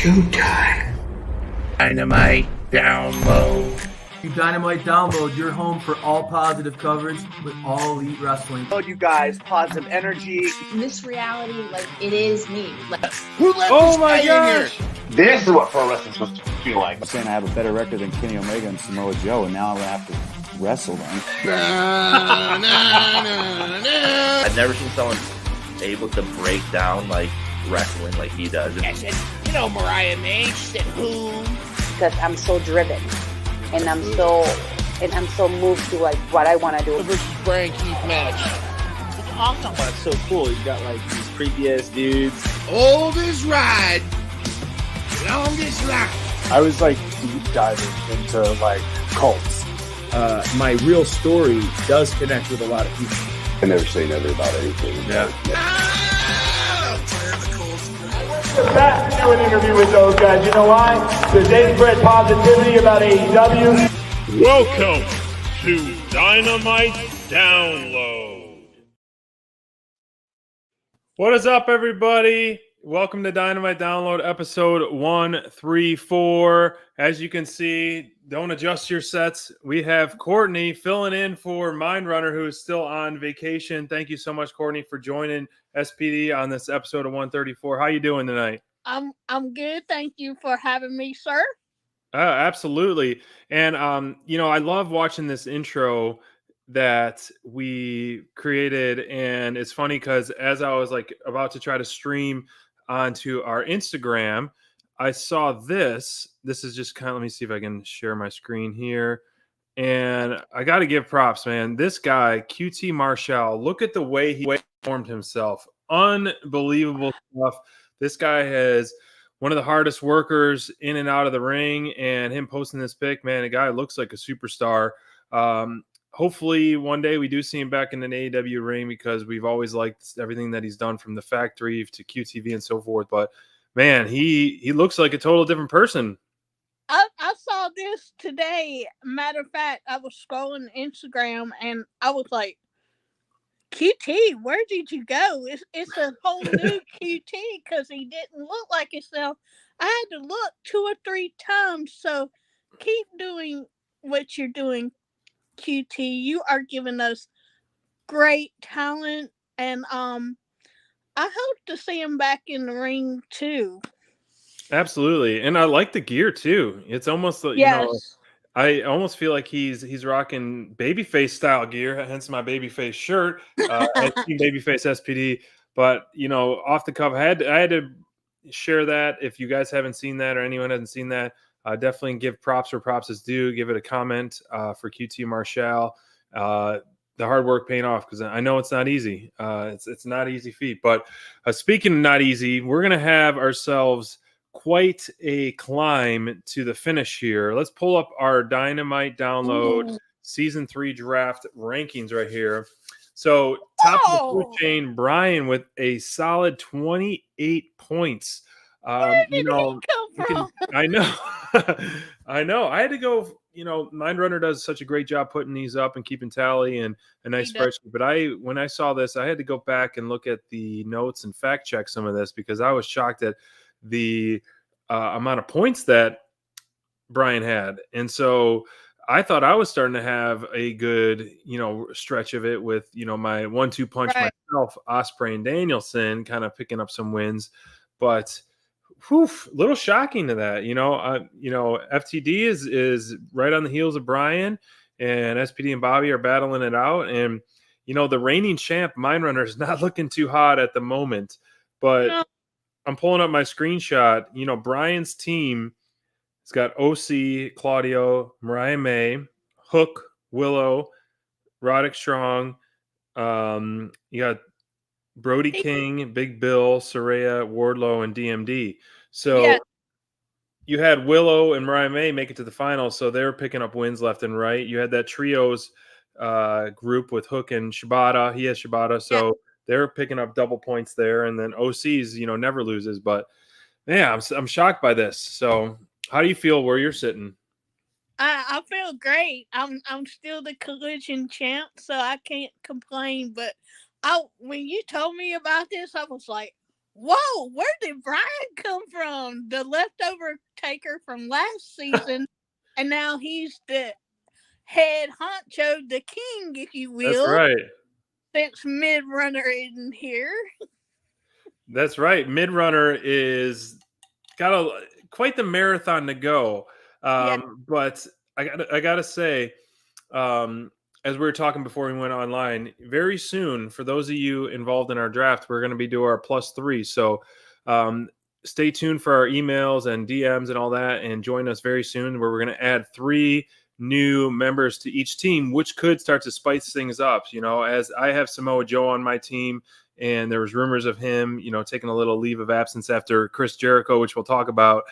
showtime. Dynamite download. Dynamite download, your home for all positive coverage with all elite wrestling. You guys, positive energy. This reality, like, it is me. Like, Who let this guy in here? This is what pro wrestling's supposed to feel like. I'm saying I have a better record than Kenny Omega and Samoa Joe, and now I'm going to have to wrestle them. I've never seen someone able to break down, like, wrestling like he does. I said, Mariah May. She said, who? Because I'm so driven, and I'm so moved to like what I want to do. The versus Brian Keith match. it's awesome. That's so cool. You got like these creepy ass dudes. Oldest ride, longest line. I was like deep diving into like cults. My real story does connect with a lot of people. I never say never about anything. It's fast to do an interview with those guys. You know why? Because they spread positivity about AEW. Welcome to Dynamite Download. What is up, everybody? Welcome to Dynamite Download, episode 134. As you can see, don't adjust your sets. We have Courtney filling in for Mindrunner, who is still on vacation. Thank you so much, Courtney, for joining SPD on this episode of 134. How you doing tonight? I'm good. Thank you for having me, sir. Absolutely. And, I love watching this intro that we created. And it's funny because as I was like about to try to stream onto our Instagram, I saw this. This is just kind of, let me see if I can share my screen here. And I got to give props, man. This guy, QT Marshall, look at the way he formed himself. Unbelievable stuff. This guy has one of the hardest workers in and out of the ring, and him posting this pic, man, a guy looks like a superstar. Hopefully one day we do see him back in an AEW ring, because we've always liked everything that he's done from the factory to QTV and so forth. But man, he looks like a total different person. I saw this today. Matter of fact, I was scrolling Instagram and I was like, QT, where did you go? It's a whole new QT, because he didn't look like himself. I had to look 2 or 3 times. So keep doing what you're doing, QT. You are giving us great talent, and I hope to see him back in the ring too. Absolutely. And I like the gear too. It's almost like, Yes. I almost feel like he's rocking babyface style gear, hence my babyface shirt, babyface SPD. But off the cuff, I had to share that. If you guys haven't seen that, or anyone hasn't seen that, definitely give props where props is due. Give it a comment for QT Marshall. The hard work paying off, because I know it's not easy. It's not an easy feat. But speaking of not easy, we're gonna have ourselves quite a climb to the finish here. Let's pull up our Dynamite Download Season 3 draft rankings right here. So top of the food chain, Brian with a solid 28 points. Where did he come from? I know. I know. I had to go, Mindrunner does such a great job putting these up and keeping tally and a nice spreadsheet. But when I saw this, I had to go back and look at the notes and fact check some of this, because I was shocked at the amount of points that Brian had. And so I thought I was starting to have a good, stretch of it with, my 1-2 punch myself, Ospreay and Danielson, kind of picking up some wins. But a little shocking to that. FTD is right on the heels of Brian, and SPD and Bobby are battling it out. And, the reigning champ, Mindrunner, is not looking too hot at the moment. But I'm pulling up my screenshot. Brian's team has got OC, Claudio, Mariah May, Hook, Willow, Roderick Strong. You got Brody King, Big Bill, Saraya, Wardlow, and DMD. So you had Willow and Mariah May make it to the finals, so they're picking up wins left and right. You had that trios group with Hook and Shibata. He has Shibata, so they're picking up double points there. And then OC's, never loses. But yeah, I'm shocked by this. So how do you feel where you're sitting? I feel great. I'm still the collision champ, so I can't complain. But when you told me about this, I was like, whoa, where did Brian come from? The leftover taker from last season, and now he's the head honcho, the king, if you That's will, right. since Mid Runner isn't here. That's right. Midrunner is got quite the marathon to go. Yeah. But I gotta say, as we were talking before we went online, very soon, for those of you involved in our draft, we're going to be doing our +3. So stay tuned for our emails and DMs and all that, and join us very soon, where we're going to add 3 new members to each team, which could start to spice things up. You know, as I have Samoa Joe on my team, and there was rumors of him, you know, taking a little leave of absence after Chris Jericho, which we'll talk about,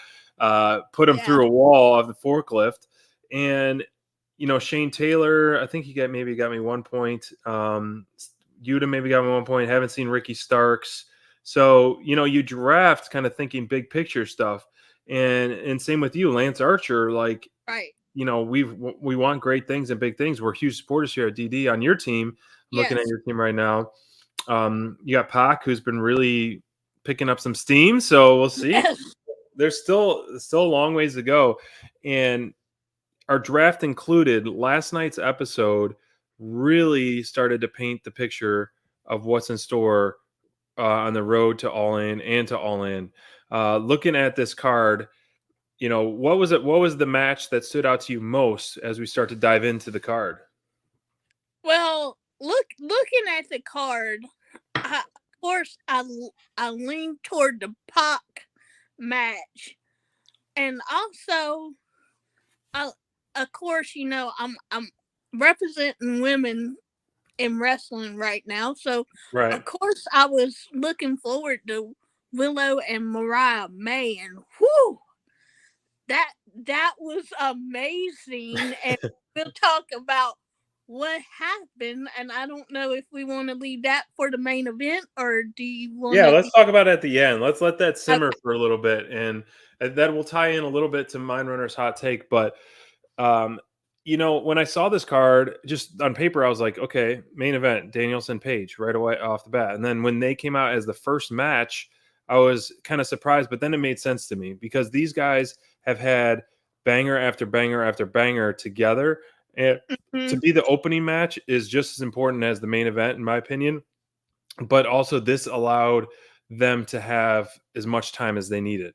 put him through a wall of the forklift. And you know, Shane Taylor, I think he got me 1 point. Yuta maybe got me 1 point. Haven't seen Ricky Starks. So, you know, you draft kind of thinking big picture stuff. And same with you, Lance Archer. Like, right. You know, we want great things and big things. We're huge supporters here at DD on your team. I'm looking at your team right now. You got Pac, who's been really picking up some steam. So we'll see. Yes. There's still a long ways to go. And our draft included, last night's episode really started to paint the picture of what's in store on the road to All In and to All In. Looking at this card, you know, what was the match that stood out to you most as we start to dive into the card? Well, looking at the card, of course, I lean toward the Pac match, and also, of course, you know, I'm representing women in wrestling right now, so of course I was looking forward to Willow and Mariah May, and whoo, that was amazing. And we'll talk about what happened, and I don't know if we want to leave that for the main event, or do you want Yeah, let's talk about it at the end. Let's let that simmer for a little bit, and that will tie in a little bit to Mindrunner's hot take. But you know, when I saw this card just on paper, I was like, okay, main event, Danielson Page right away off the bat. And then when they came out as the first match, I was kind of surprised, but then it made sense to me because these guys have had banger after banger after banger together. And to be the opening match is just as important as the main event, in my opinion. But also, this allowed them to have as much time as they needed.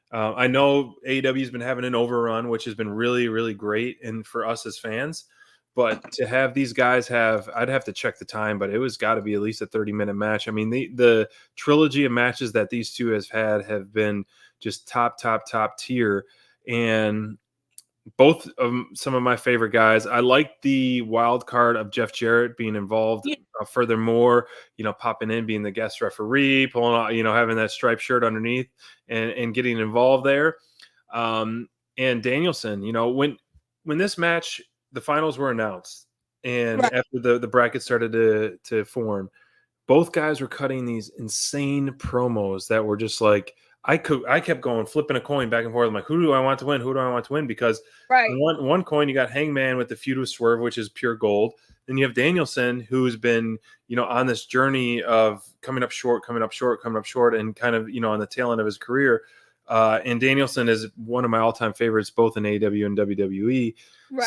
I know AEW has been having an overrun, which has been really, really great, and for us as fans. But to have these guys I'd have to check the time, but it was got to be at least a 30-minute match. I mean, the trilogy of matches that these two have been just top tier, and both of some of my favorite guys. I like the wild card of Jeff Jarrett being involved. Furthermore, you know, popping in, being the guest referee, pulling out, you know, having that striped shirt underneath and getting involved there. And Danielson, you know, when this match, the finals were announced, and after the bracket started to form, both guys were cutting these insane promos that were just like, I kept going, flipping a coin back and forth. I'm like, who do I want to win? Who do I want to win? Because on one coin, you got Hangman with the feud with Swerve, which is pure gold. Then you have Danielson, who's been, you know, on this journey of coming up short, and kind of, you know, on the tail end of his career. And Danielson is one of my all-time favorites, both in AEW and WWE.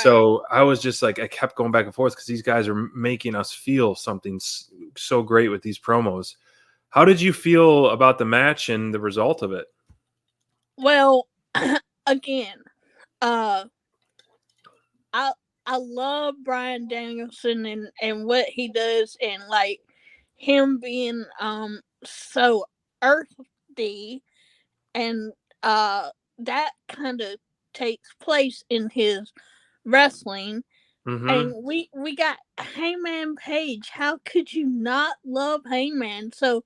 So I was just like, I kept going back and forth because these guys are making us feel something so great with these promos. How did you feel about the match and the result of it? Well, again, I love Bryan Danielson and what he does, and like him being so earthy, and that kind of takes place in his wrestling. And we got Hangman Page. How could you not love Hangman? So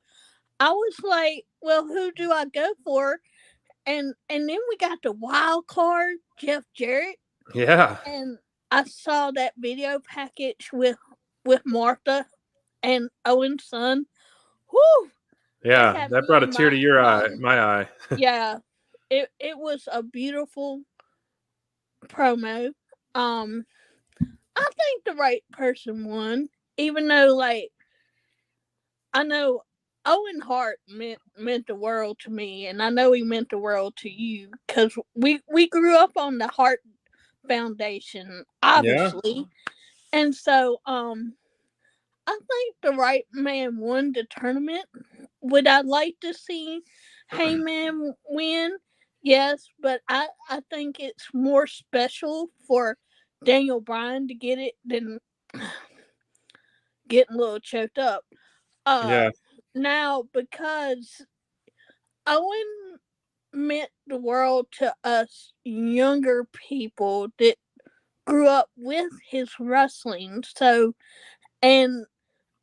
I was like, well, who do I go for? And then we got the wild card, Jeff Jarrett. Yeah. And I saw that video package with Martha and Owen's son. Whoo! Yeah, that brought a tear to my eye. Yeah. It was a beautiful promo. I think the right person won, even though, like, I know Owen Hart meant the world to me, and I know he meant the world to you because we grew up on the Hart Foundation, Yeah. obviously, and so I think the right man won the tournament. Would I like to see Heyman win? Yes, but I think it's more special for Daniel Bryan to get it than getting a little choked up. Yeah. Now because Owen meant the world to us younger people that grew up with his wrestling. So, and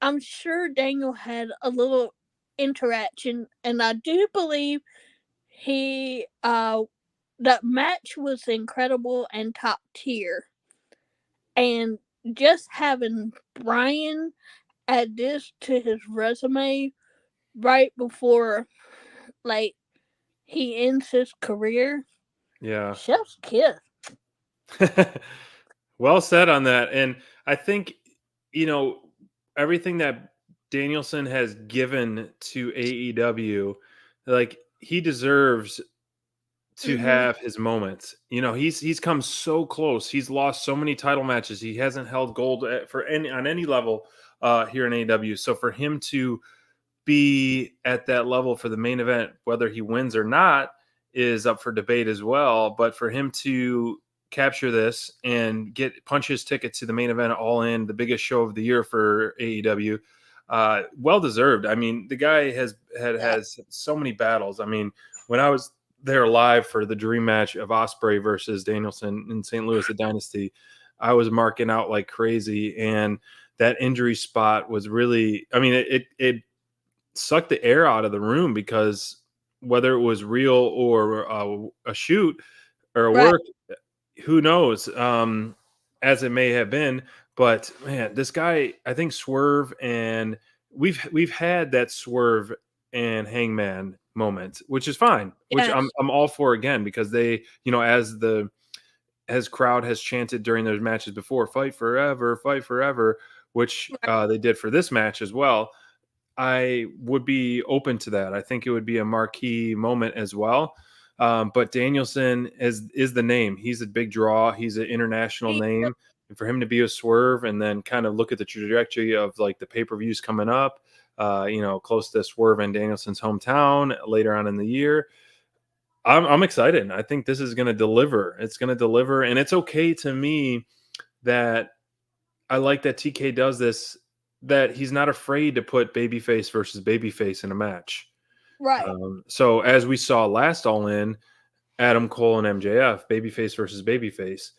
I'm sure Daniel had a little interaction, and I do believe he that match was incredible and top tier. And just having Brian add this to his resume right before like he ends his career, Yeah. chef's kiss. Well said on that. And I think, you know, everything that Danielson has given to AEW, like he deserves to Mm-hmm. have his moments. You know, he's come so close. He's lost so many title matches. He hasn't held gold for any on any level here in AEW. So for him to be at that level for the main event, whether he wins or not, is up for debate as well. But for him to capture this and punch his ticket to the main event, All In, the biggest show of the year for AEW, well deserved. I mean, the guy has so many battles. I mean, when I was there live for the dream match of Ospreay versus Danielson in St. Louis at Dynasty, I was marking out like crazy, and that injury spot was really, I mean, it sucked the air out of the room, because whether it was real or a shoot or a Right. work, who knows, as it may have been. But man, this guy, I think Swerve, and we've had that Swerve and Hangman moment, which is fine, which Yes. I'm all for again, because they, you know, as crowd has chanted during those matches before, fight forever, which they did for this match as well. I would be open to that. I think it would be a marquee moment as well. But Danielson is the name. He's a big draw. He's an international name. And for him to be a Swerve and then kind of look at the trajectory of like the pay-per-views coming up, you know, close to Swerve and Danielson's hometown later on in the year, I'm excited. I think this is going to deliver. It's going to deliver. And it's okay to me that I like that TK does this, that he's not afraid to put babyface versus babyface in a match. Right. So as we saw last All In, Adam Cole and MJF, babyface versus babyface.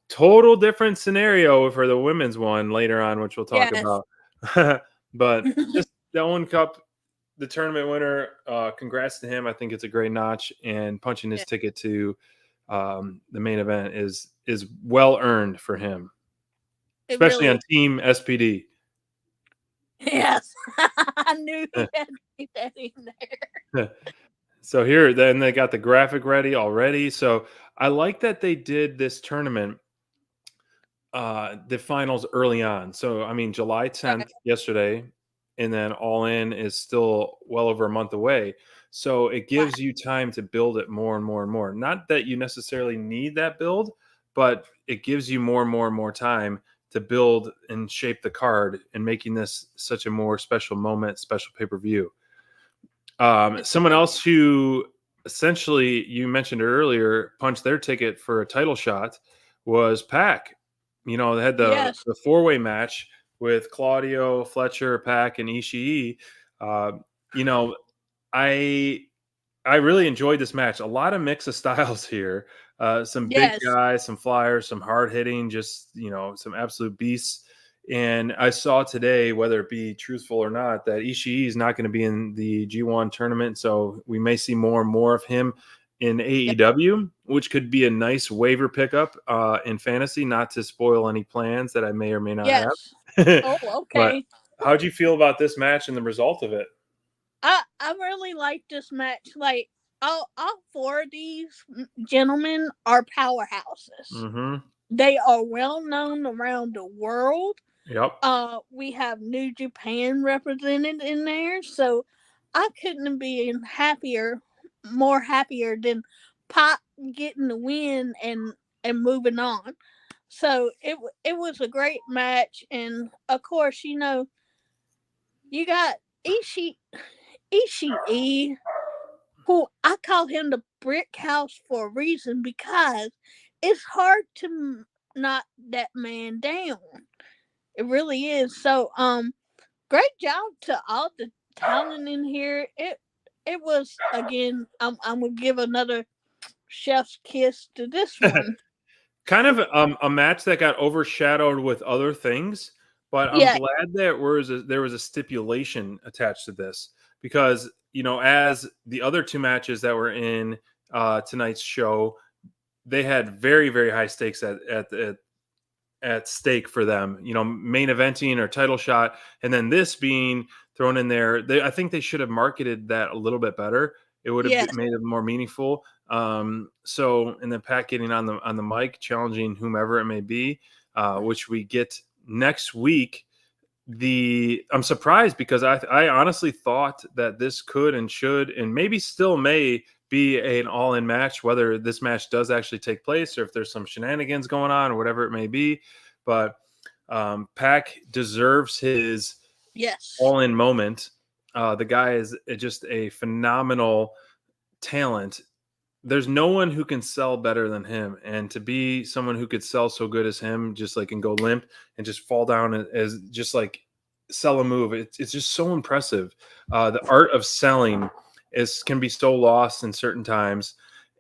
Total different scenario for the women's one later on, which we'll talk about. But just the Owen Cup, the tournament winner, congrats to him. I think it's a great notch, and punching his ticket to the main event is well earned for him, especially on Team SPD. Yes. I knew he had to get that in there. So here, then they got the graphic ready already. So I like that they did this tournament, the finals early on. So, I mean, July 10th, yesterday, and then All In is still well over a month away. So it gives you time to build it more and more and more. Not that you necessarily need that build, but it gives you more and more and more time to build and shape the card, and making this such a more special moment, special pay-per-view. Someone else who essentially, you mentioned earlier, punched their ticket for a title shot was Pac. You know, they had the four-way match with Claudio, Fletcher, Pac, and Ishii. You know, I really enjoyed this match. A lot of mix of styles here. Some big guys, some flyers, some hard hitting, just, you know, some absolute beasts. And I saw today, whether it be truthful or not, that Ishii is not going to be in the G1 tournament. So we may see more and more of him in AEW, which could be a nice waiver pickup in fantasy, not to spoil any plans that I may or may not have. Oh, okay. But how'd you feel about this match and the result of it? I really like this match. Like all four of these gentlemen are powerhouses. Mm-hmm. They are well known around the world. Yep. We have New Japan represented in there, so I couldn't be more happier than Pop getting the win and moving on. So it was a great match, and of course, you got Ishii, who I call him the brick house for a reason because it's hard to knock that man down. It really is. So great job to all the talent in here. It was again. I'm gonna give another chef's kiss to this one. Kind of a match that got overshadowed with other things, but I'm Yeah, glad that there was a stipulation attached to this because as the other two matches that were in tonight's show, they had very very high stakes at stake for them. Main eventing or title shot, and then this being thrown in there. I think they should have marketed that a little bit better. It would have yes, made it more meaningful. And then Pat getting on the mic, challenging whomever it may be, which we get next week. I'm surprised because I honestly thought that this could and should and maybe still may be an all-in match, whether this match does actually take place or if there's some shenanigans going on or whatever it may be. But Pac deserves his yes. all-in moment. The guy is just a phenomenal talent. There's no one who can sell better than him, and to be someone who could sell so good as him, just like and go limp and just fall down as just like sell a move. It's just so impressive. The art of selling can be so lost in certain times,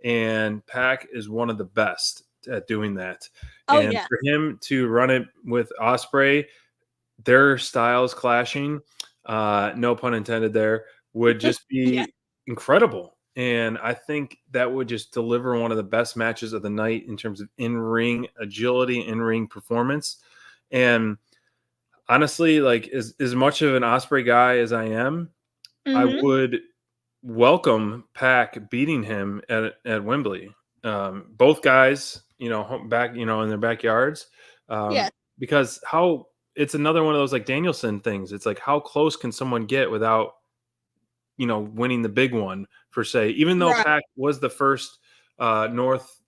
and Pac is one of the best at doing that. Oh And yeah, for him to run it with Osprey, their styles clashing, no pun intended there, would just be yeah. incredible. And I think that would just deliver one of the best matches of the night in terms of in-ring agility, in-ring performance. And honestly, like as much of an Osprey guy as I am, I Mm-hmm. would welcome Pac beating him at Wembley. Both guys, back, in their backyards, Yeah, because it's another one of those like Danielson things. It's like how close can someone get without winning the big one per se, even though right, Pac was the first North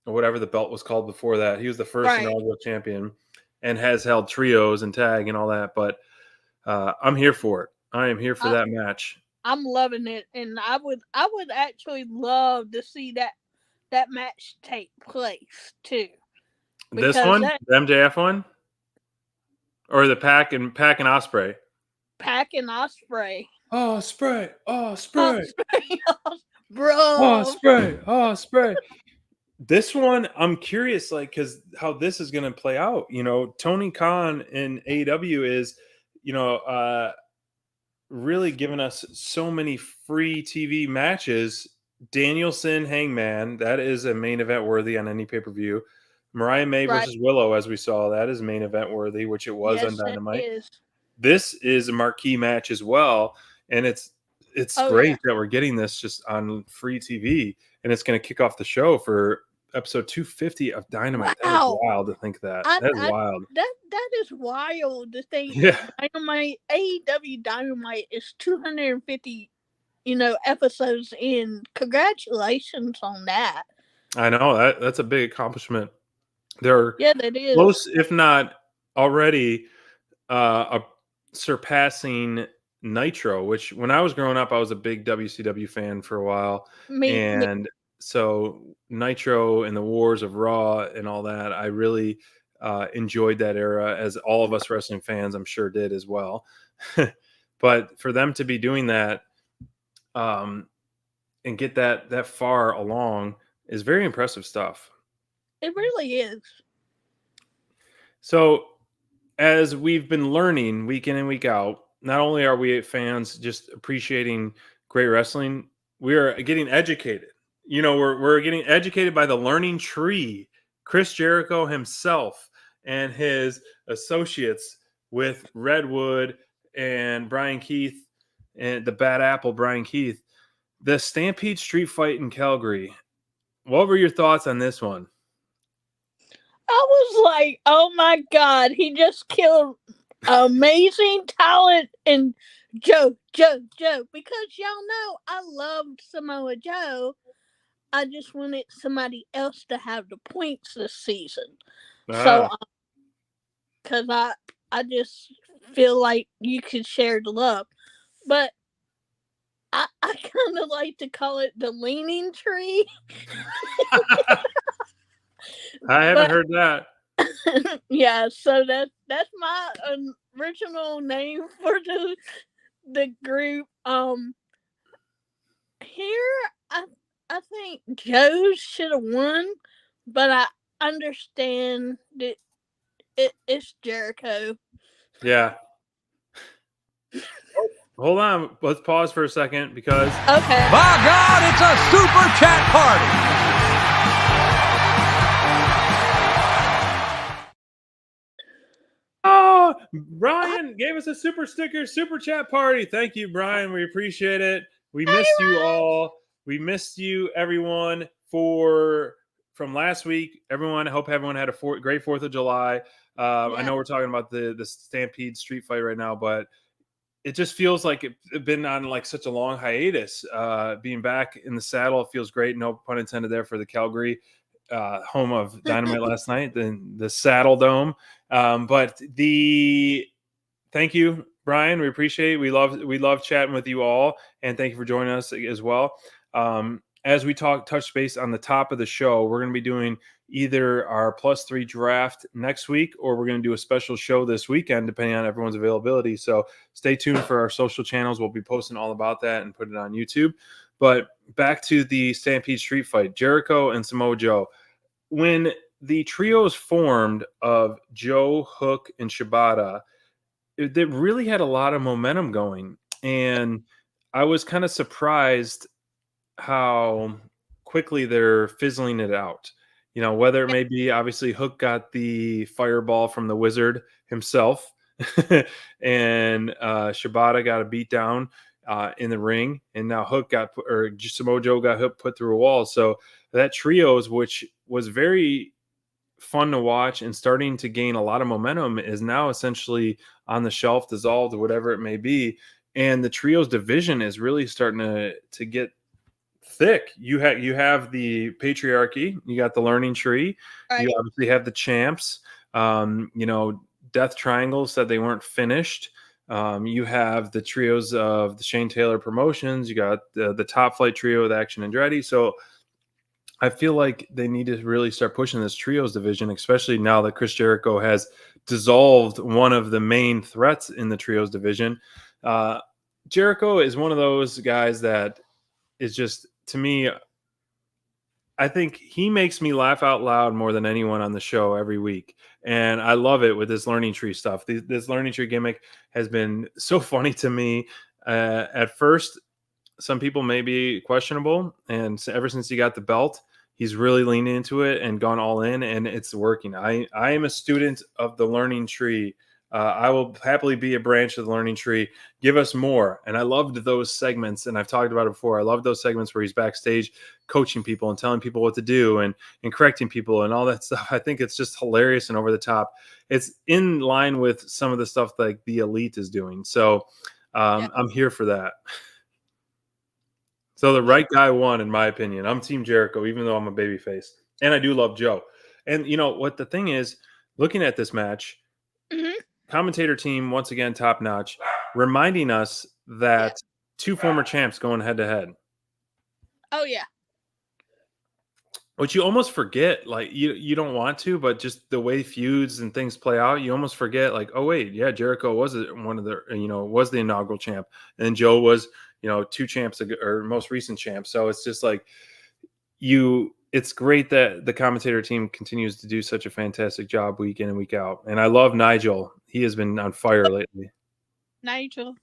or whatever the belt was called before that. He was the first right. inaugural champion and has held trios and tag and all that. But I'm here for it. I am here for that match. I'm loving it, and I would actually love to see that match take place too. This Because one, that the MJF one, or the Pac and Osprey. Pac and Osprey, Osprey, Osprey, bro. Osprey. This one, I'm curious, like, because how this is going to play out. Tony Khan in AEW is, really giving us so many free TV matches. Danielson, Hangman, that is a main event worthy on any pay-per-view. Mariah May Right. versus Willow, as we saw, that is main event worthy, which it was on Yes, it Dynamite. is. This is a marquee match as well, and it's great that we're getting this just on free TV, and it's going to kick off the show for episode 250 of Dynamite. That is Wow. wild to think that. That is wild. That is wild to think. Yeah. Dynamite, AEW Dynamite is 250, episodes in. Congratulations on that. I know that's a big accomplishment. They're that is close, if not already, surpassing Nitro. Which when I was growing up, I was a big WCW fan for a while, and so Nitro and the Wars of Raw and all that, I really enjoyed that era, as all of us wrestling fans, I'm sure, did as well. But for them to be doing that, and get that far along is very impressive stuff. It really is. So, as we've been learning week in and week out, not only are we fans just appreciating great wrestling, we are getting educated. We're getting educated by the learning tree, Chris Jericho himself and his associates with Redwood and Brian Keith and the Bad Apple Brian Keith. The Stampede Street Fight in Calgary. What were your thoughts on this one? was like, oh my God, he just killed amazing talent and Joe. Because y'all know I loved Samoa Joe. I just wanted somebody else to have the points this season. So, because I just feel like you could share the love. But I kind of like to call it the leaning tree. I haven't heard that. Yeah, so that's my original name for the group. Here I think Joe should have won, but I understand that it's Jericho. Yeah. Hold on. Let's pause for a second because. Okay. My God, it's a super chat party. Oh, Brian gave us a super sticker, super chat party. Thank you, Brian. We appreciate it. We missed you all. We missed you, everyone, from last week. Everyone, I hope everyone had a great 4th of July. I know we're talking about the Stampede Street Fight right now, but it just feels like it's been on like such a long hiatus. Being back in the saddle, it feels great. No pun intended there for the Calgary home of Dynamite last night, the Saddle Dome. But thank you, Brian. We appreciate it. We love chatting with you all, and thank you for joining us as well. As we touch base on the top of the show, we're going to be doing either our +3 draft next week, or we're going to do a special show this weekend, depending on everyone's availability. So stay tuned for our social channels. We'll be posting all about that and put it on YouTube. But back to the Stampede Street Fight, Jericho and Samoa Joe. When the trios formed of Joe, Hook, and Shibata, they really had a lot of momentum going. And I was kind of surprised how quickly they're fizzling it out. You know, whether it may be obviously Hook got the fireball from the Wizard himself and Shibata got a beat down in the ring, and now Samoa Joe got put through a wall. So that trios, which was very fun to watch and starting to gain a lot of momentum, is now essentially on the shelf, dissolved, whatever it may be. And the trios division is really starting to get thick. You have the patriarchy, you got the learning tree, right. You obviously have the champs. Death Triangle said they weren't finished. You have the trios of the Shane Taylor Promotions. You got the Top Flight trio with Action Andretti. So I feel like they need to really start pushing this trios division, especially now that Chris Jericho has dissolved one of the main threats in the trios division. Jericho is one of those guys that is just, to me, I think he makes me laugh out loud more than anyone on the show every week. And I love it with this learning tree stuff. This learning tree gimmick has been so funny to me. At first, some people may be questionable. And ever since he got the belt, he's really leaned into it and gone all in, and it's working. I am a student of the learning tree. I will happily be a branch of the learning tree. Give us more. And I loved those segments, and I've talked about it before. I love those segments where he's backstage coaching people and telling people what to do and correcting people and all that stuff. I think it's just hilarious and over the top. It's in line with some of the stuff like the Elite is doing. So I'm here for that. So the right guy won, in my opinion. I'm Team Jericho, even though I'm a babyface. And I do love Joe. And you know what the thing is, looking at this match, commentator team, once again, top notch, reminding us that two former champs going head to head. Oh, yeah. Which you almost forget, like you don't want to, but just the way feuds and things play out, you almost forget, like, oh wait, yeah, Jericho was one of the, was the inaugural champ, and Joe was, two champs or most recent champs. So it's just like it's great that the commentator team continues to do such a fantastic job week in and week out. And I love Nigel. He has been on fire lately. Nigel.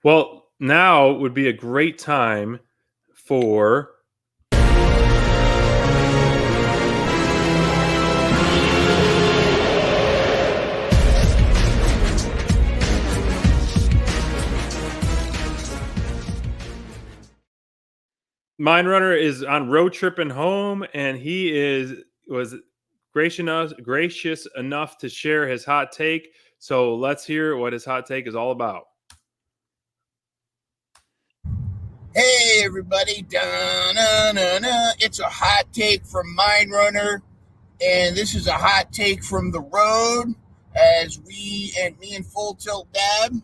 Well, now would be a great time for Mindrunner is on road tripping home, and he was gracious enough to share his hot take. So let's hear what his hot take is all about. Hey everybody, it's a hot take from Mindrunner, and this is a hot take from the road as me and Full Tilt Dab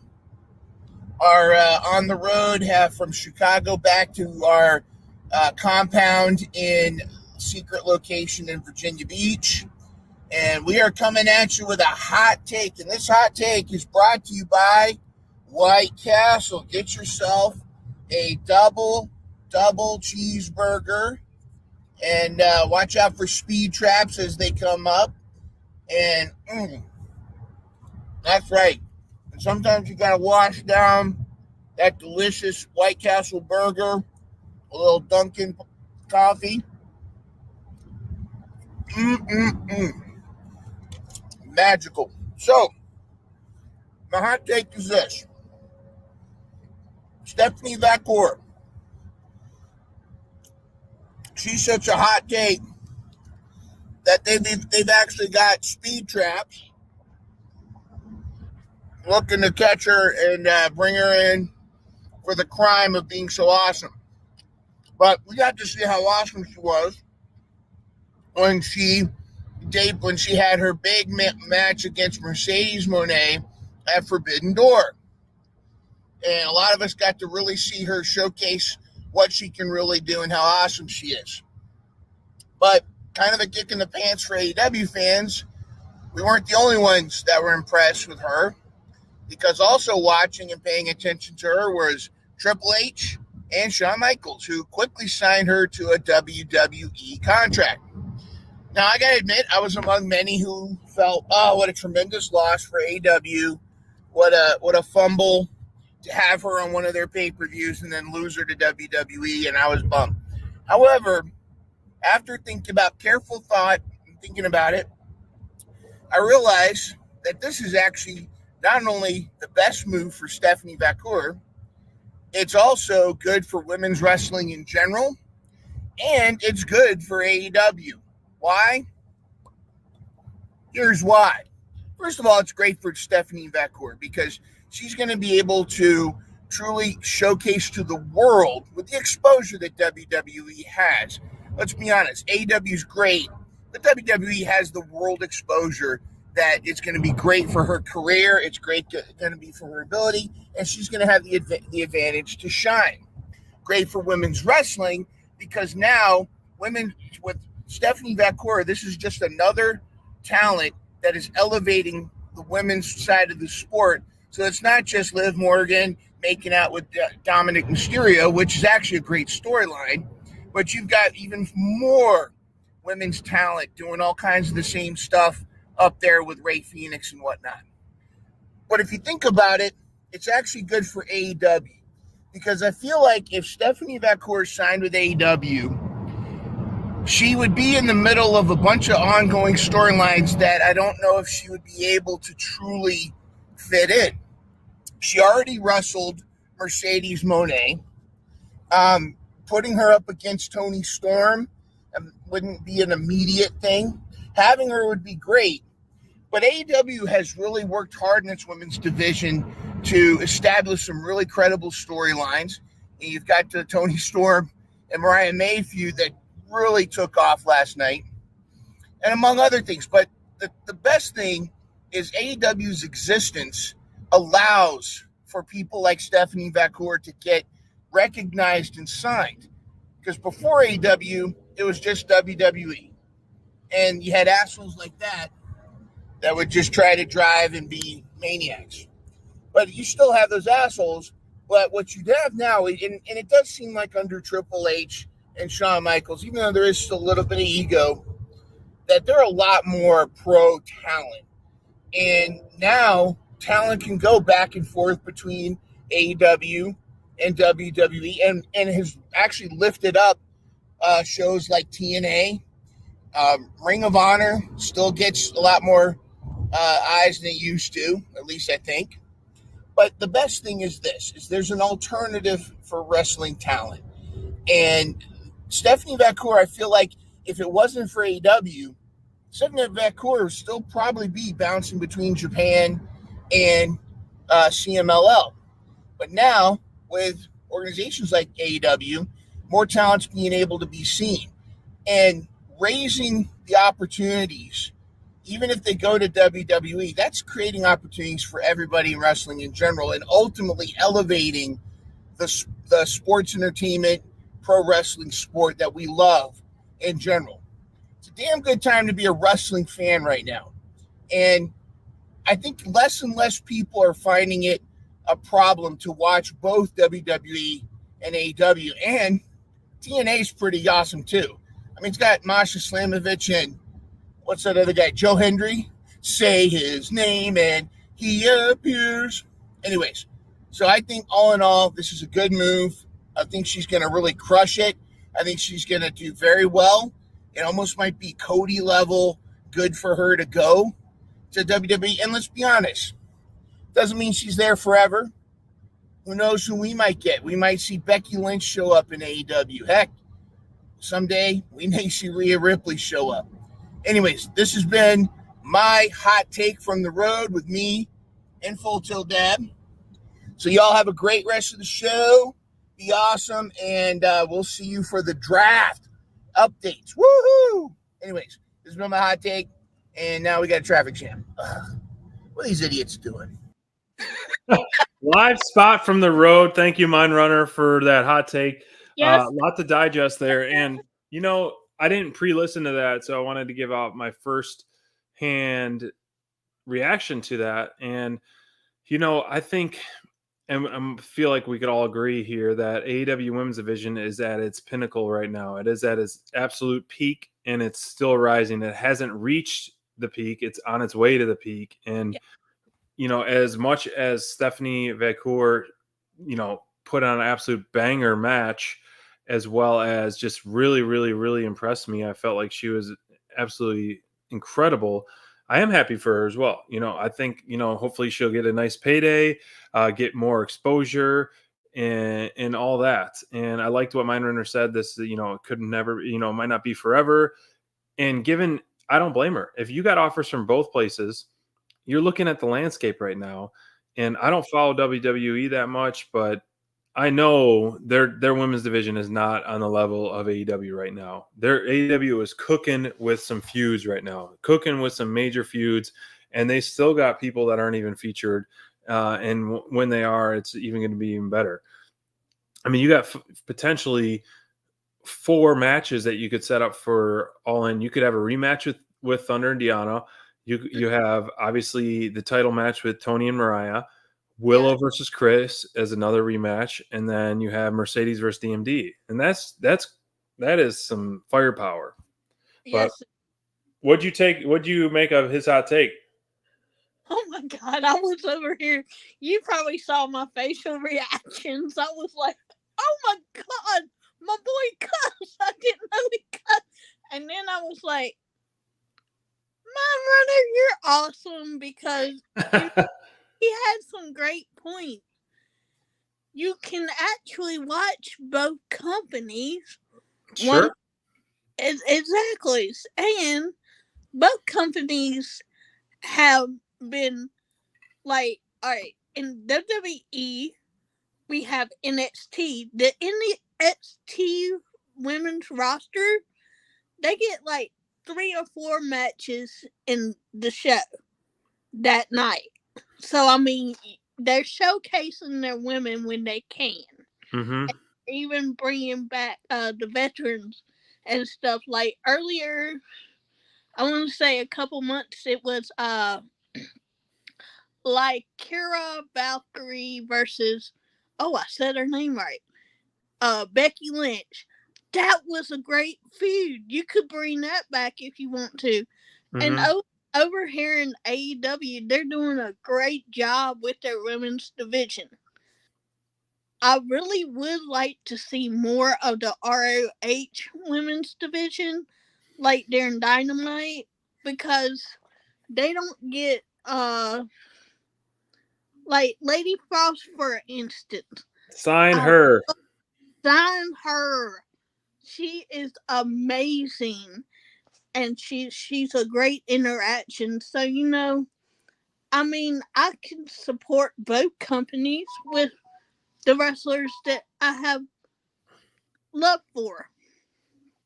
are on the road, from Chicago back to our compound in secret location in Virginia Beach. And we are coming at you with a hot take. And this hot take is brought to you by White Castle. Get yourself a double cheeseburger. And watch out for speed traps as they come up. And that's right. And sometimes you got to wash down that delicious White Castle burger, a little Dunkin' coffee. Magical. So, my hot take is this. Stephanie Vacour. She's such a hot take that they've actually got speed traps looking to catch her and bring her in for the crime of being so awesome. But we got to see how awesome she was when she had her big match against Mercedes Moné at Forbidden Door. And a lot of us got to really see her showcase what she can really do and how awesome she is. But kind of a kick in the pants for AEW fans, we weren't the only ones that were impressed with her, because also watching and paying attention to her was Triple H and Shawn Michaels, who quickly signed her to a WWE contract. Now, I got to admit, I was among many who felt, oh, what a tremendous loss for AEW. What a fumble to have her on one of their pay-per-views and then lose her to WWE, and I was bummed. However, after careful thought and thinking about it, I realized that this is actually not only the best move for Stephanie Vacour, it's also good for women's wrestling in general, and it's good for AEW. Why? Here's why. First of all, it's great for Stephanie Vacour because she's going to be able to truly showcase to the world with the exposure that WWE has. Let's be honest, AEW is great, but WWE has the world exposure that it's going to be great for her career. It's going to be for her ability, and she's going to have the advantage to shine. Great for women's wrestling because now women with Stephanie Vacour, this is just another talent that is elevating the women's side of the sport. So it's not just Liv Morgan making out with Dominic Mysterio, which is actually a great storyline, but you've got even more women's talent doing all kinds of the same stuff up there with Rey Fenix and whatnot. But if you think about it, it's actually good for AEW because I feel like if Stephanie Vacour signed with AEW, she would be in the middle of a bunch of ongoing storylines that I don't know if she would be able to truly fit in. She already wrestled Mercedes Moné. Putting her up against Toni Storm wouldn't be an immediate thing. Having her would be great. But AEW has really worked hard in its women's division to establish some really credible storylines. And you've got the Toni Storm and Mariah May feud that really took off last night, and among other things. But the best thing is AEW's existence allows for people like Stephanie Vacour to get recognized and signed. Because before AEW, it was just WWE. And you had assholes like that would just try to drive and be maniacs. But you still have those assholes. But what you have now, and it does seem like under Triple H and Shawn Michaels, even though there is still a little bit of ego, that they're a lot more pro talent. And now talent can go back and forth between AEW and WWE and has actually lifted up shows like TNA. Ring of Honor still gets a lot more eyes than it used to, at least I think. But the best thing is this, is there's an alternative for wrestling talent. And Stephanie Vacour, I feel like if it wasn't for AEW, Stephanie Vacour would still probably be bouncing between Japan and CMLL. But now, with organizations like AEW, more talents being able to be seen and raising the opportunities, even if they go to WWE, that's creating opportunities for everybody in wrestling in general and ultimately elevating the sports entertainment, pro wrestling sport that we love in general. It's a damn good time to be a wrestling fan right now. And I think less and less people are finding it a problem to watch both WWE and AEW. And TNA is pretty awesome too. I mean, it's got Masha Slamovich and what's that other guy? Joe Hendry. Say his name and he appears. Anyways, so I think all in all, this is a good move. I think she's going to really crush it. I think she's going to do very well. It almost might be Cody level good for her to go to WWE. And let's be honest, doesn't mean she's there forever. Who knows who we might get? We might see Becky Lynch show up in AEW. Heck, someday we may see Rhea Ripley show up. Anyways, this has been my hot take from the road with me and Full Tilt Dad. So y'all have a great rest of the show. Be awesome, and we'll see you for the draft updates. Woohoo! Anyways, this has been my hot take, and now we got a traffic jam. What are these idiots doing? Live spot from the road. Thank you, Mind Runner, for that hot take. Yes. A lot to digest there. And, you know, I didn't pre-listen to that, so I wanted to give out my first-hand reaction to that. And, you know, I think and I feel like we could all agree here that AEW Women's Division is at its pinnacle right now. It is at its absolute peak, and it's still rising. It hasn't reached the peak. It's on its way to the peak. And, you know, as much as Stephanie Vacour, you know, put on an absolute banger match, as well as just really, really, really impressed me. I felt like she was absolutely incredible. I am happy for her as well. You know, I think, you know, hopefully she'll get a nice payday, get more exposure and all that. And I liked what Mindrunner said. This, you know, it could never, you know, might not be forever. And given, I don't blame her. If you got offers from both places, you're looking at the landscape right now. And I don't follow WWE that much, but I know their women's division is not on the level of AEW right now. Their AEW is cooking with some feuds right now, cooking with some major feuds, and they still got people that aren't even featured. And when they are, it's even going to be even better. I mean, you got potentially 4 matches that you could set up for All In. You could have a rematch with Thunder and Deanna. You have obviously the title match with Tony and Mariah. Willow versus Chris as another rematch, and then you have Mercedes versus DMD, and that is some firepower. Yes. But what'd you make of his hot take? Oh my God, I was over here. You probably saw my facial reactions. I was like, oh my God, my boy cussed. I didn't know he cussed. And then I was like, Mind Runner, you're awesome, because he had some great points. You can actually watch both companies. Sure. Exactly. And both companies have been like, all right, in WWE, we have NXT. The NXT women's roster, they get like 3 or 4 matches in the show that night. So, I mean, they're showcasing their women when they can. Mm-hmm. Even bringing back the veterans and stuff. Like earlier, I want to say a couple months, it was like Kira Valkyrie versus, I said her name right, Becky Lynch. That was a great feud. You could bring that back if you want to. Mm-hmm. And over here in AEW, they're doing a great job with their women's division. I really would like to see more of the ROH women's division, like during Dynamite, because they don't get, like Lady Frost, for instance. Sign her. sign her. She is amazing, and she's a great interaction. So I mean, I can support both companies with the wrestlers that I have love for.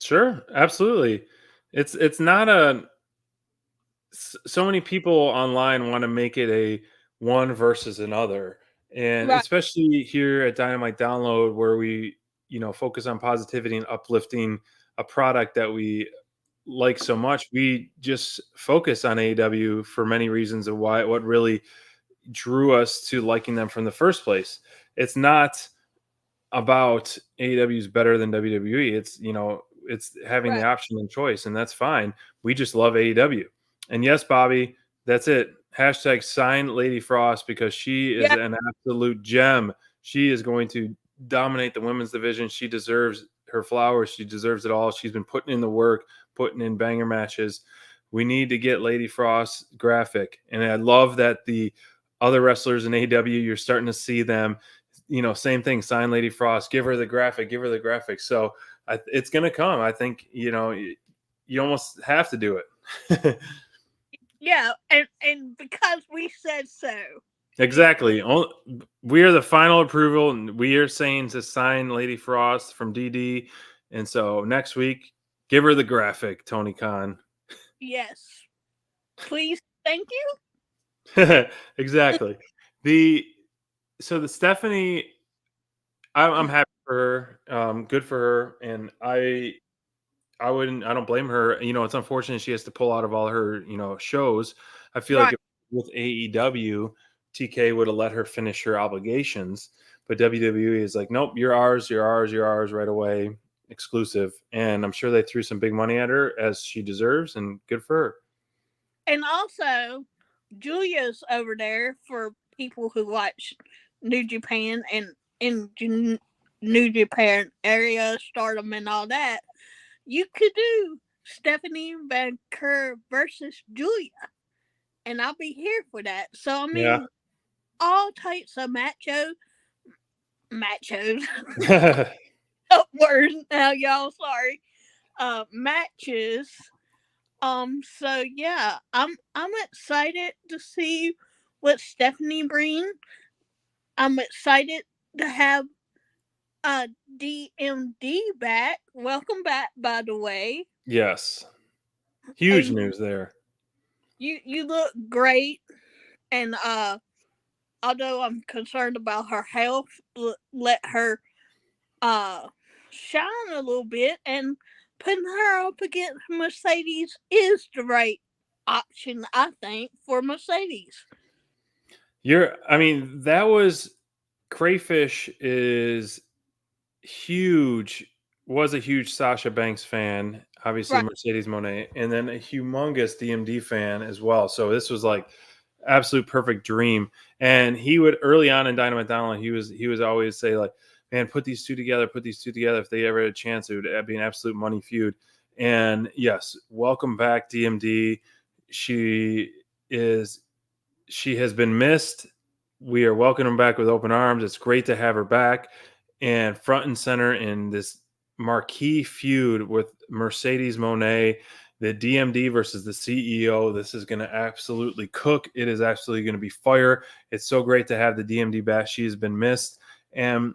Sure, absolutely. It's not so many people online want to make it a one versus another, and Right. especially here at Dynamite Download, where we focus on positivity and uplifting a product that we like so much. We just focus on AEW for many reasons of what really drew us to liking them from the first place. It's not about AEW is better than WWE. It's having the Right. option and choice, and that's fine. We just love AEW. And yes, Bobby, that's it. Hashtag sign Lady Frost, because she is Yeah. an absolute gem. She is going to dominate the women's division. She deserves her flowers. She deserves it all. She's been putting in the work, putting in banger matches. We need to get Lady Frost graphic. And I love that the other wrestlers in AEW, you're starting to see them, same thing, sign Lady Frost, give her the graphic. So it's going to come. I think, you almost have to do it. Yeah, and because we said so. Exactly. We are the final approval, and we are saying to sign Lady Frost from DD. And so next week, give her the graphic, Tony Khan. Yes. Please, thank you. Exactly. So the Stephanie, I'm happy for her. Good for her. And I don't blame her. It's unfortunate she has to pull out of all her, shows. I feel like Right. if with AEW, TK would have let her finish her obligations, but WWE is like, nope, you're ours right away, exclusive. And I'm sure they threw some big money at her, as she deserves, and good for her. And also, Julia's over there for people who watch New Japan and in New Japan area, Stardom and all that. You could do Stephanie Vancouver versus Julia, and I'll be here for that. So I Yeah. mean, all types of machos. Word now, y'all. Sorry. Matches. So yeah, I'm excited to see what Stephanie brings. I'm excited to have DMD back. Welcome back, by the way. Yes. Huge And news there. you look great, and although I'm concerned about her health, let her shine a little bit, and putting her up against Mercedes is the right option, I think, for Mercedes. That was Crayfish is huge, was a huge Sasha Banks fan, obviously Right. Mercedes Moné, and then a humongous DMD fan as well. So this was like absolute perfect dream. And he would, early on in Dynamite Download, he was always say like, man, put these two together. If they ever had a chance, it would be an absolute money feud. And yes, welcome back, DMD. She has been missed. We are welcoming her back with open arms. It's great to have her back and front and center in this marquee feud with Mercedes Moné, the DMD versus the CEO. This is going to absolutely cook. It is absolutely going to be fire. It's so great to have the DMD back. She has been missed. And,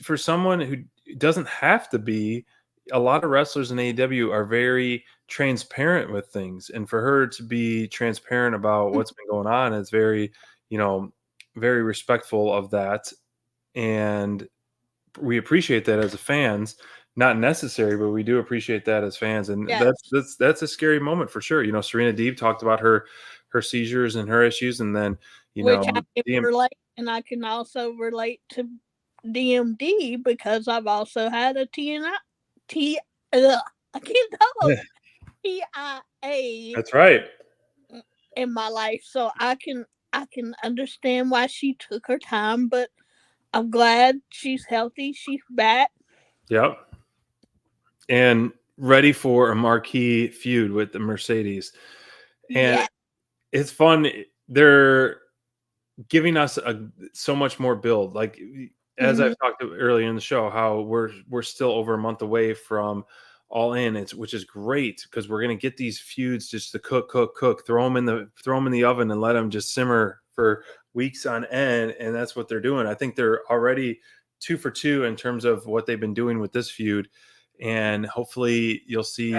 for someone who doesn't have to be, a lot of wrestlers in AEW are very transparent with things. And for her to be transparent about what's been going on is very, very respectful of that. And we appreciate that as fans. Not necessary, but we do appreciate that as fans. And Yes. that's a scary moment for sure. Serena Deeb talked about her seizures and her issues, and then which I can relate, and I can also relate to DMD because I've also had a TIA. I can't tell TIA. That's right. In my life, so I can understand why she took her time, but I'm glad she's healthy. She's back. Yep. And ready for a marquee feud with the Mercedes. And it's fun. They're giving us so much more build. Like as I've talked earlier in the show, how we're still over a month away from All In, which is great because we're going to get these feuds just to cook, throw them in the oven and let them just simmer for weeks on end, and that's what they're doing. I think they're already 2 for 2 in terms of what they've been doing with this feud, and hopefully you'll see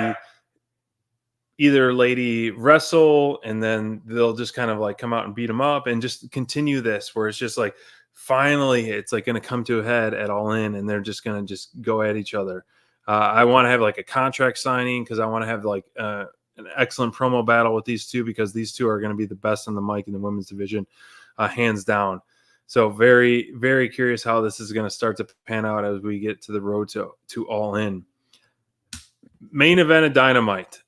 either lady wrestle and then they'll just kind of like come out and beat them up and just continue this where it's just like finally it's like going to come to a head at All In and they're just going to just go at each other. I want to have like a contract signing because I want to have like an excellent promo battle with these two because these two are going to be the best on the mic in the women's division, hands down. So very, very curious how this is going to start to pan out as we get to the road to All In. Main event of Dynamite.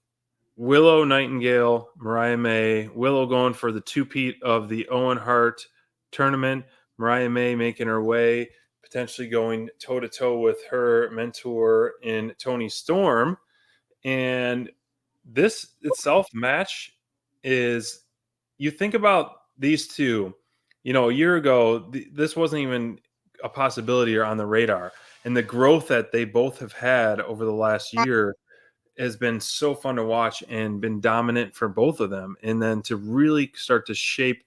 Willow Nightingale, Mariah May. Willow going for the two-peat of the Owen Hart tournament. Mariah May making her way, potentially going toe-to-toe with her mentor in Toni Storm. And this itself match is, you think about these two, a year ago, this wasn't even a possibility or on the radar. And the growth that they both have had over the last year has been so fun to watch and been dominant for both of them. And then to really start to shape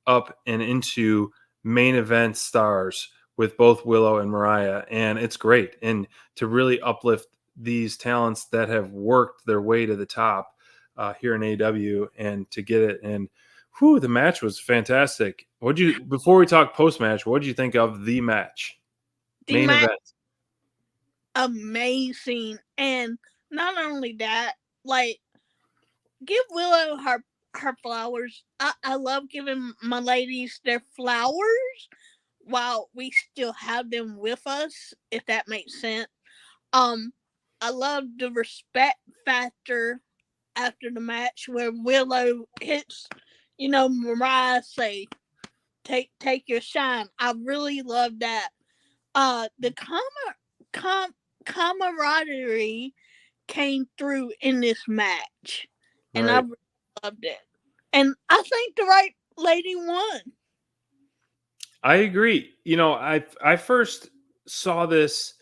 up and into main event stars with both Willow and Mariah. And it's great. And to really uplift these talents that have worked their way to the top here in AEW and to get it. And the match was fantastic. Before we talk post-match, what did you think of the match? Main event. Amazing. And not only that, like, give Willow her flowers. I love giving my ladies their flowers while we still have them with us, if that makes sense. I love the respect factor after the match where Willow hits, Mariah say, take your shine. I really love that. The camaraderie came through in this match, and right. I really loved it. And I think the right lady won. I agree. I first saw this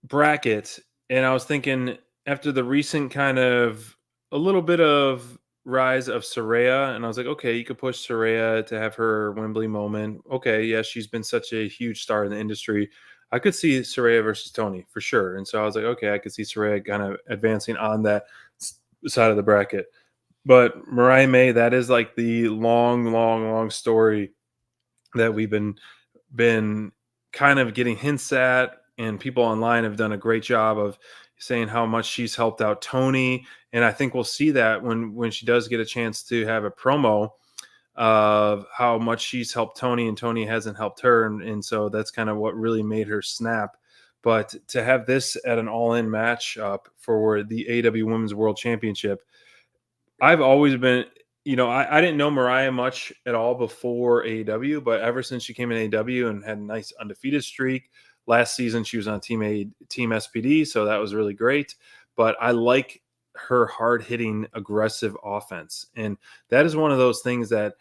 bracket, and I was thinking after the recent kind of a little bit of rise of Saraya, and I was like, okay, you could push Saraya to have her Wembley moment. Okay, yeah, she's been such a huge star in the industry. I could see Saraya versus Toni for sure. And so I was like, okay, I could see Saraya kind of advancing on that side of the bracket. But Mariah May, that is like the long story that we've been kind of getting hints at, and people online have done a great job of saying how much she's helped out Toni. And I think we'll see that when she does get a chance to have a promo of how much she's helped Toni and Toni hasn't helped her. And so that's kind of what really made her snap. But to have this at an all-in match up for the AEW Women's World Championship, I've always been, I didn't know Mariah much at all before AEW, but ever since she came in AEW and had a nice undefeated streak, last season she was on Team SPD, so that was really great. But I like her hard-hitting, aggressive offense. And that is one of those things that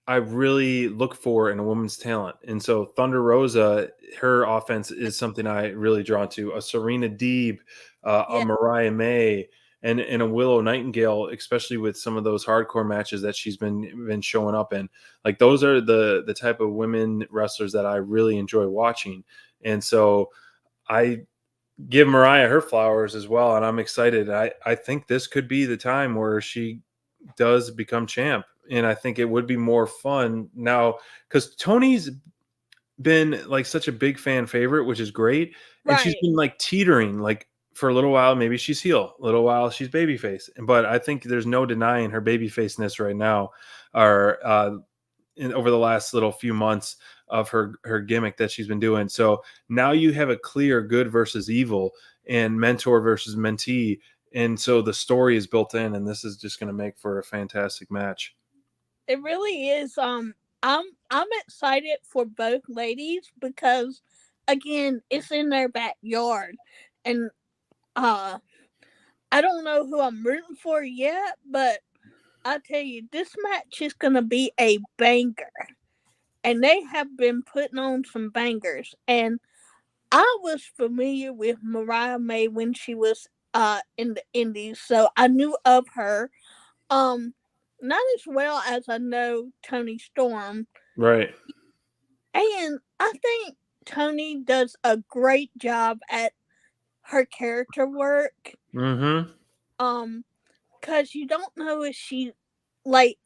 I really look for in a woman's talent. And so Thunder Rosa, her offense is something I really drawn to. A Serena Deeb, a Mariah May, and a Willow Nightingale, especially with some of those hardcore matches that she's been showing up in. Like, those are the type of women wrestlers that I really enjoy watching. And so I give Mariah her flowers as well, and I'm excited. I think this could be the time where she does become champ, and I think it would be more fun now because Toni's been like such a big fan favorite, which is great, and she's been like teetering like for a little while. Maybe she's heel, a little while she's babyface, but I think there's no denying her babyfaceness right now, or over the last little few months of her gimmick that she's been doing. So now you have a clear good versus evil and mentor versus mentee. And so the story is built in, and this is just going to make for a fantastic match. It really is. I'm excited for both ladies because, again, it's in their backyard, and I don't know who I'm rooting for yet, but I tell you, this match is going to be a banger. and they have been putting on some bangers. And I was familiar with Mariah May when she was in the Indies, so I knew of her. Not as well as I know Tony Storm, Right. and I think Tony does a great job at her character work. Mm-hmm. Cause you don't know if she, like,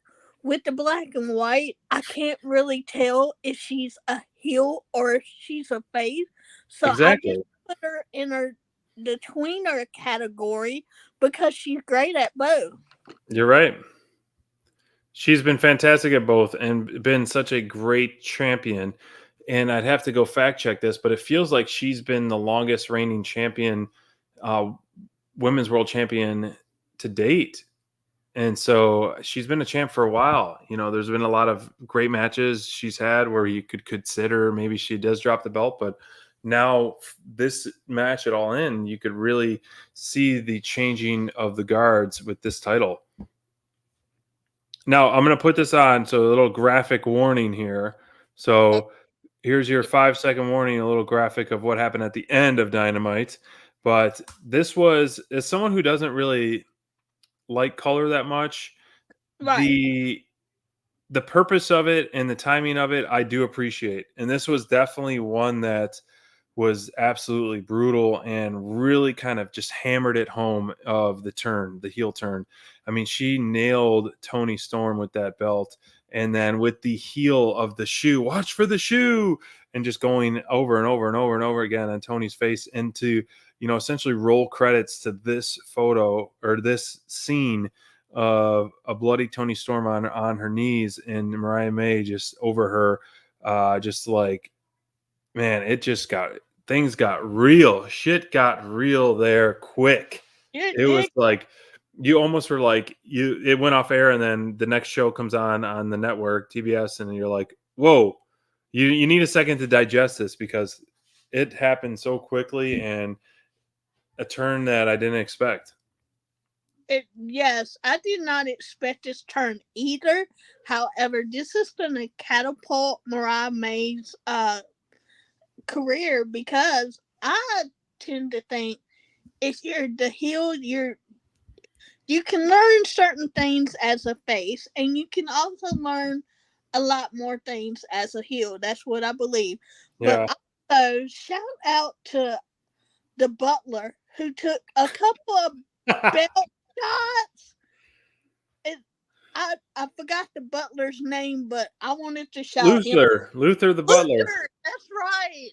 with the black and white, I can't really tell if she's a heel or if she's a face. So I just Exactly. put her in the tweener category because she's great at both. You're right. She's been fantastic at both and been such a great champion. And I'd have to go fact check this, but it feels like she's been the longest reigning champion, uh, women's world champion to date. And so she's been a champ for a while. You know, there's been a lot of great matches she's had where you could consider maybe she does drop the belt, but now this match at All In, you could really see the changing of the guards with this title. Now I'm going to put this on. So a little graphic warning here. So here's your 5-second warning, a little graphic of what happened at the end of Dynamite. But this was, as someone who doesn't really like color that much, Right. the purpose of it and the timing of it, I do appreciate. And this was definitely one that was absolutely brutal and really kind of just hammered it home of the heel turn. I mean, she nailed Tony Storm with that belt. And then with the heel of the shoe, watch for the shoe, and just going over and over and over and over again on Tony's face, and to, essentially roll credits to this photo or this scene of a bloody Tony Storm on her knees and Mariah May just over her, just like, man, things got real. Shit got real there quick. It was like you almost were like it went off air, and then the next show comes on the network, TBS, and you're like, whoa, you need a second to digest this because it happened so quickly and a turn that I didn't expect. Yes, I did not expect this turn either. However, this is going to catapult Mariah May's career, because I tend to think if you're the heel, you can learn certain things as a face, and you can also learn a lot more things as a heel. That's what I believe. Yeah. But also, shout out to the Butler, who took a couple of belt shots. I forgot the Butler's name, but I wanted to shout him. Luther the Butler. That's right.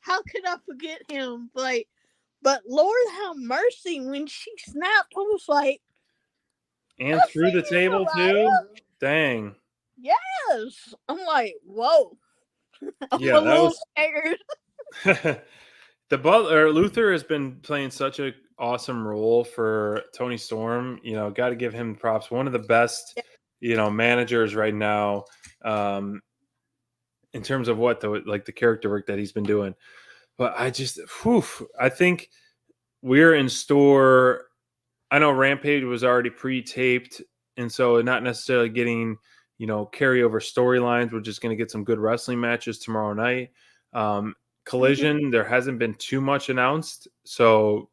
How could I forget him? But Lord have mercy, when she snapped, I was like, and through the table too. Dang. Yes. I'm like, whoa. I'm Yeah, a little scared. The Butler Luther has been playing such an awesome role for Tony Storm. Got to give him props. One of the best, managers right now, in terms of what the character work that he's been doing. But I think we're in store. I know Rampage was already pre-taped, and so not necessarily getting, carryover storylines. We're just going to get some good wrestling matches tomorrow night. Collision, there hasn't been too much announced, so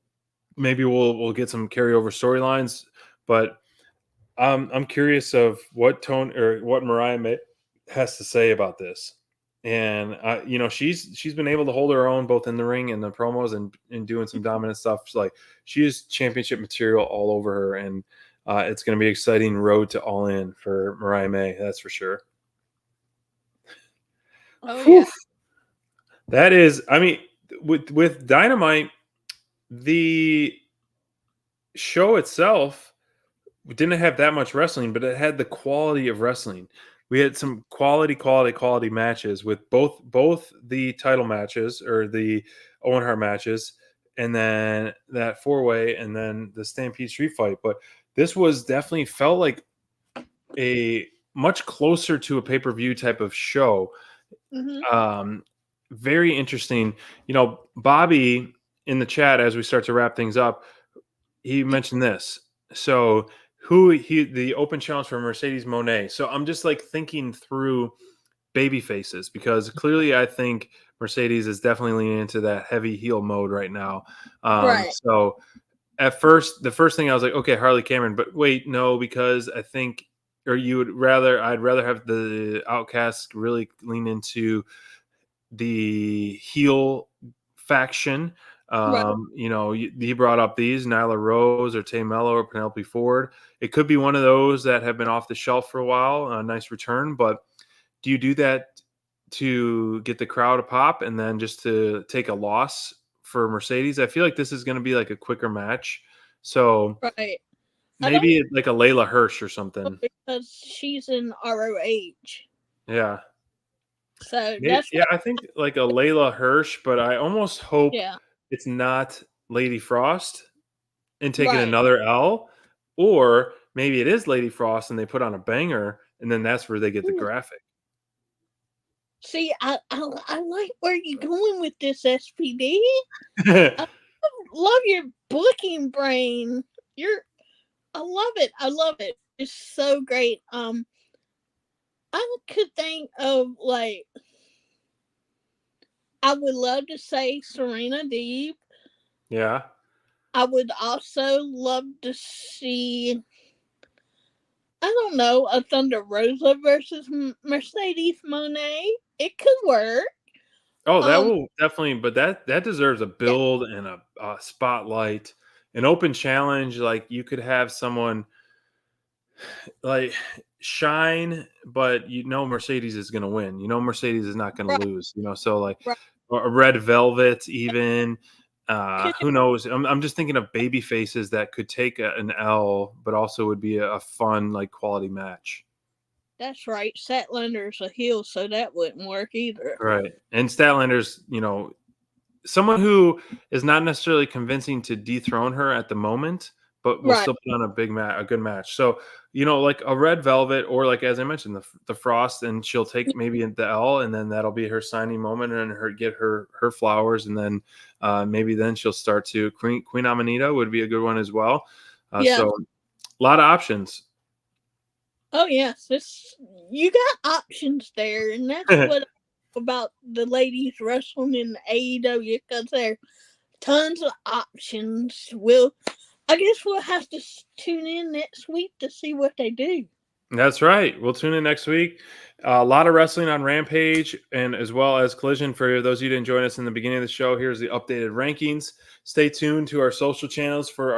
maybe we'll get some carryover storylines. But I'm curious of what Mariah May has to say about this. And she's been able to hold her own both in the ring and the promos and doing some dominant stuff. She is championship material all over her, and it's going to be an exciting road to All In for Mariah May. That's for sure. Oh yeah. That is, I mean, with Dynamite, the show itself didn't have that much wrestling, but it had the quality of wrestling. We had some quality matches with both the title matches or the Owen Hart matches, and then that 4-way, and then the Stampede Street fight. But this was definitely felt like a much closer to a pay-per-view type of show. Mm-hmm. Very interesting. Bobby in the chat, as we start to wrap things up, he mentioned this. So the open challenge for Mercedes Moné. So I'm just like thinking through baby faces, because clearly I think Mercedes is definitely leaning into that heavy heel mode right now. Right. So at first, the first thing I was like, okay, Harley Cameron, but wait, no, because I think, or I'd rather have the Outcast really lean into the heel faction. Right. He brought up these Nyla Rose or Tay Mello or Penelope Ford. It could be one of those that have been off the shelf for a while. A nice return, but do you do that to get the crowd a pop and then just to take a loss for Mercedes? I feel like this is going to be like a quicker match. So Right. maybe like a Layla Hirsch or something. Because she's in ROH. Yeah. So I think like a Layla Hirsch, but I almost hope it's not Lady Frost and taking another L, or maybe it is Lady Frost and they put on a banger, and then that's where they get the graphic. See, I like where you're going with this, SPD. I love your booking brain. I love it. I love it. It's so great. I could think of like, I would love to say Serena Deeb. Yeah. I would also love to see, I don't know, a Thunder Rosa versus Mercedes Moné. It could work. Oh, that will definitely, but that deserves a build and a spotlight, an open challenge. Like you could have someone like shine, but Mercedes is going to win. Mercedes is not going to lose. So like a Red Velvet, even. Who knows? I'm just thinking of baby faces that could take an L, but also would be a fun, like, quality match. That's right. Statlander's a heel, so that wouldn't work either. Right. And Statlander's, someone who is not necessarily convincing to dethrone her at the moment, but will still put on a good match. So, like a Red Velvet, or like, as I mentioned, the Frost, and she'll take maybe the L, and then that'll be her signing moment and get her flowers. And then maybe then she'll start to Queen Amanita would be a good one as well. So a lot of options. Oh yes, you got options there, and that's what about the ladies wrestling in AEW, because there are tons of options. I guess we'll have to tune in next week to see what they do. That's right. We'll tune in next week. A lot of wrestling on Rampage, and as well as Collision. For those of you who didn't join us in the beginning of the show, here's the updated rankings. Stay tuned to our social channels for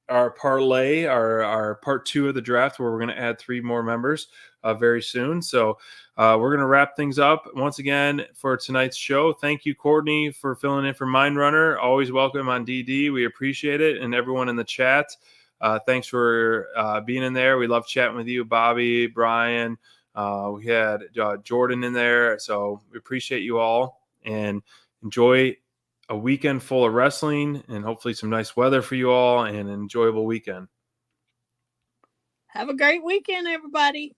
our parlay, our part 2 of the draft, where we're going to add 3 more members very soon. So we're going to wrap things up once again for tonight's show. Thank you, Courtney, for filling in for Mind Runner. Always welcome on DD. We appreciate it. And everyone in the chat, thanks for being in there. We love chatting with you, Bobby, Brian. We had Jordan in there. So we appreciate you all, and enjoy a weekend full of wrestling and hopefully some nice weather for you all, and an enjoyable weekend. Have a great weekend, everybody.